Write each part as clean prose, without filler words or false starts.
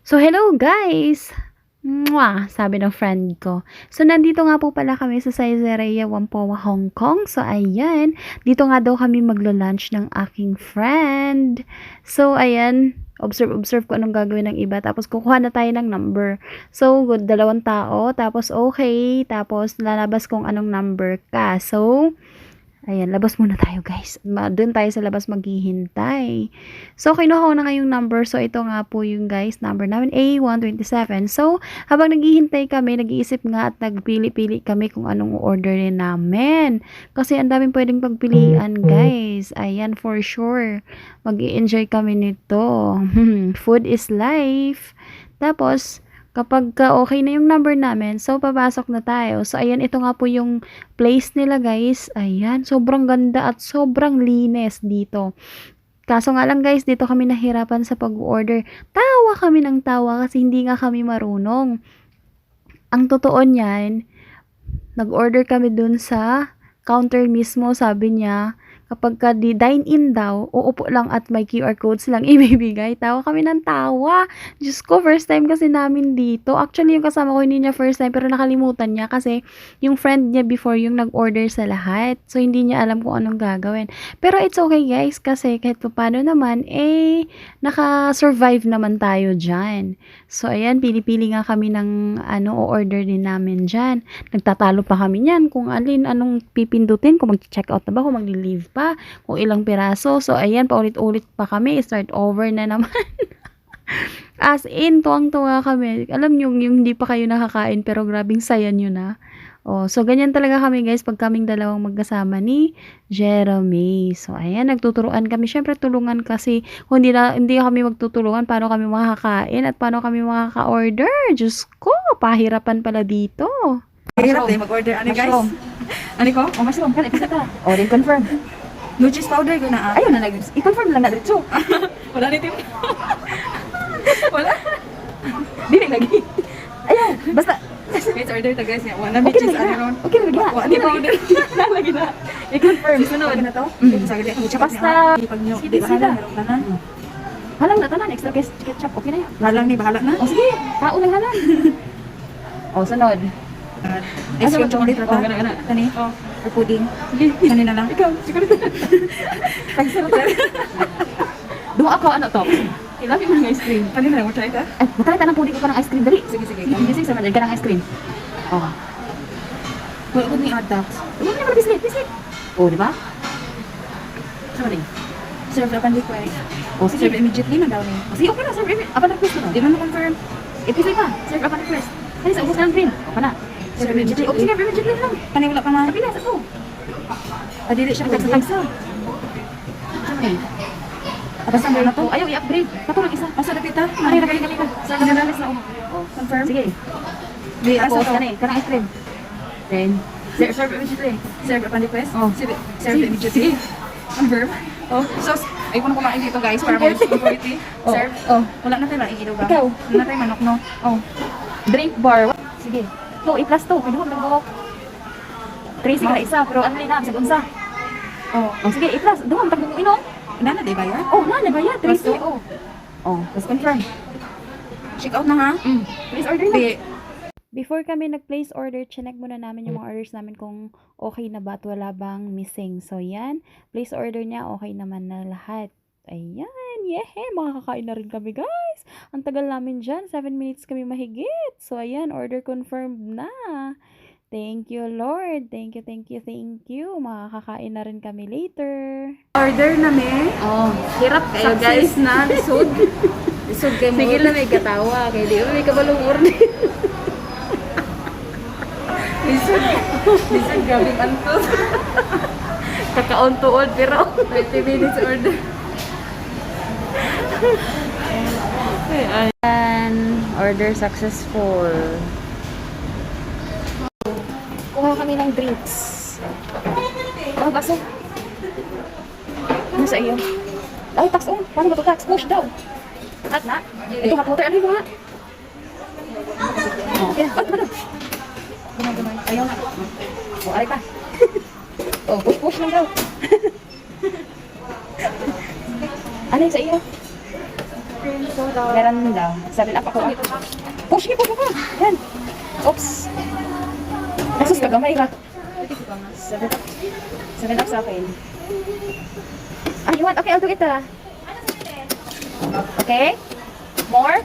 So, hello guys! Mwah! Sabi ng friend ko. So, nandito nga po pala kami sa Saizeriya, Whampoa, Hong Kong. So, ayan. Dito nga daw kami maglo-lunch ng aking friend. So, ayan. Observe ko anong gagawin ng iba. Tapos, kukuha na tayo ng number. So, good, 2 tao. Tapos, okay. Tapos, lalabas kung anong number ka. So, ayan, labas muna tayo guys. Doon tayo sa labas maghihintay. So, kinuha ko na kayong number. So, ito nga po yung guys, number namin, A127. So, habang naghihintay kami, nag-iisip nga at nagpili-pili kami kun anong orderin namin. Kasi ang daming pwedeng pagpilian guys. Ayan, for sure. Mag-i-enjoy kami nito. Food is life. Tapos, kapag okay na yung number namin, so papasok na tayo. So, ayan, ito nga po yung place nila guys. Ayan, sobrang ganda at sobrang linis dito. Kaso nga lang guys, dito kami nahirapan sa pag-order. Tawa kami ng tawa kasi hindi nga kami marunong. Ang totoo niyan, nag-order kami dun sa counter mismo, sabi niya, kapag ka dine-in daw, uupo lang at may QR codes lang ibibigay. Tawa kami ng tawa. Diyos ko, first time kasi namin dito. Actually, yung kasama ko hindi niya first time, pero nakalimutan niya kasi yung friend niya before yung nag-order sa lahat. So, hindi niya alam kung anong gagawin. Pero it's okay guys, kasi kahit paano naman, naka-survive naman tayo dyan. So, ayan, pili-pili nga kami ng o-order din namin dyan. Nagtatalo pa kami niyan kung anong pipindutin, kung mag-check out na ba, kung mag-leave pa, kung ilang piraso. So, ayan, paulit-ulit pa kami. Start over na naman. As in, tuwang-tuwa kami. Alam nyo, yung hindi pa kayo nakakain, pero grabing saya nyo na. Oh, so, ganyan talaga kami guys, pag kaming dalawang magkasama ni Jeremy. So, ayan, nagtuturuan kami. Siyempre, tulungan kasi kung hindi kami magtutulungan, paano kami makakain at paano kami makaka-order. Diyos ko, pahirapan pala dito. Hirap din mag-order. Ano guys? Ano ko? O, mushroom. Kan, ipisa ka. O, rin confirm. No cheese powder ko na. Ayun na, i-confirm lang na dito. Wala na tip. Wala. Dili lagi. Ayun, basta. Guys, order ta guys. Wala may cheese ano ron. Okay, lagi na. Wala powder. Lagi na. I-confirm. Sunod na to. Saglit ako check Basta. Pag nyo, Sige, di ba sige. halang meron tanan? Halang na tanan, extra ketchup. Okay na yan. Halang ni bahala na. O, sige. Kao lang halang. O, sunod. Ice cream chocolate Oh, rata. gana. Tani? Oh. Or pudding. Sige. Kanina lang. Ikaw, siguro. Pagsarap. Doon ako, ano to? Ilabi mo ng ice cream. Kanina lang mo try ta? Ay, matalita ng pudding ko ka ng ice cream. Dali. Sige, sige. Sige, sama dyan ka ng ice cream. O. Wala ko ni Adax. Ano na biscuit? O, di ba? Sorry. Serve upon request. O, sige. Serve immediately na daw ni. O, sige, okay na. Serve upon request ko na. Di man na-confirm. Ipisay pa. Serve upon request. Ay, sa ubos na ng green. O, pa na. Serve immediately. O, sige, immediately lang. Kani wala pa na. Sabi na, sa to. Adili siya Tagsa, pudding. tagsa. Sorry. Basta mo na to. Ayaw, i-upgrade. Katulad isa. Asa na kita? Ay, kanina. Serve upon request na ako. O, Confirm. sige. Di asa Tapos, to. kanina, kanang ice cream. Then, serve immediately. Serve upon request? Oh. Serve Sige. immediately. Confirm? Oh. So, ay ko na kumain dito guys para may security. Oh. Serve? Oh. Wala na tayo maiilaw ba? Ikaw. Wala na tayo manok no? Oh. Drink bar. Sige. 2, i-plus 2. Pwede mo mag-buhok. 3 sige na isa. Pero ano na, sa unsa. Oh. Oh, sige, i-plus. Doon, tagong inom. Wala na, di ba yan? Oh, na ba yan? 3 Plus two? sige. Oh. Oh, let's confirm. Check out na ha? Please order na. Di. Before kami nag-place order, chinek muna namin yung mga orders namin kung okay na ba at wala bang missing. So, yan. Place order niya, okay naman na lahat. Ayan, yehe, makakakain na rin kami guys. Ang tagal namin dyan, 7 minutes kami mahigit. So, ayan, order confirmed na. Thank you, Lord. Thank you. Makakakain na rin kami later. Order na me. Oh, hirap kayo guys. Success na, lisod. Lisod kayo mo. Sige lang may katawa. Kaya di may kabalong order. Lisod. Lisod, grabe antos. Kakaon-tuod pero 30 minutes order. ayan, order successful. Kuha kami ng drinks. Oh, baso. Ano sa iyo? Ay, tax on. Paano ba ito tax? Push daw. At na? Ito nga puter. Ano yung mga? Oh, okay na. At na. Gumagumay. Ayaw na. Oh, aray pa. Oh, push lang daw. Ano yung sa iyo? cream, soda. Meron daw. 7 up ako. Oh, sige po ka. Yan. Oops. Asus ka gamay ba? 7 up. 7 up sa akin. Ah, you want? Okay, I'll do it Okay? More?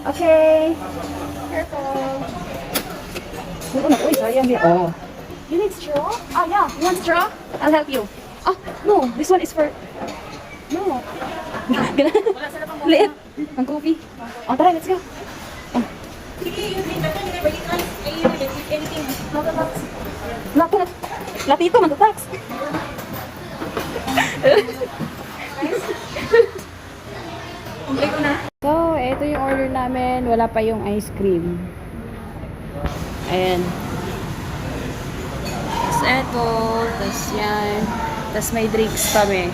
Okay. Careful. Uy, sayang yan. Oh. You need straw? Oh, yeah. You want straw? I'll help you. Oh, no. This one is for... No. Liit. Ang coffee. Oh, tara, let's go. Oh. Naku, latito, magtatax. So, ito yung order namin. Wala pa yung ice cream. Ayan. Tapos eto. Tapos yan. Tapos may drinks kami.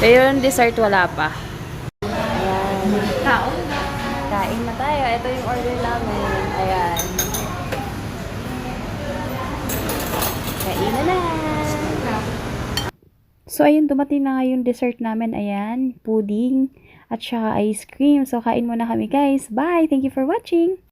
Pero yung dessert wala pa. Ayan. Kain na tayo. Ito yung order namin. Ayan. Kain na. So, ayun, dumating na nga yung dessert namin. Ayan, pudding at saka ice cream. So, kain muna kami, guys. Bye! Thank you for watching!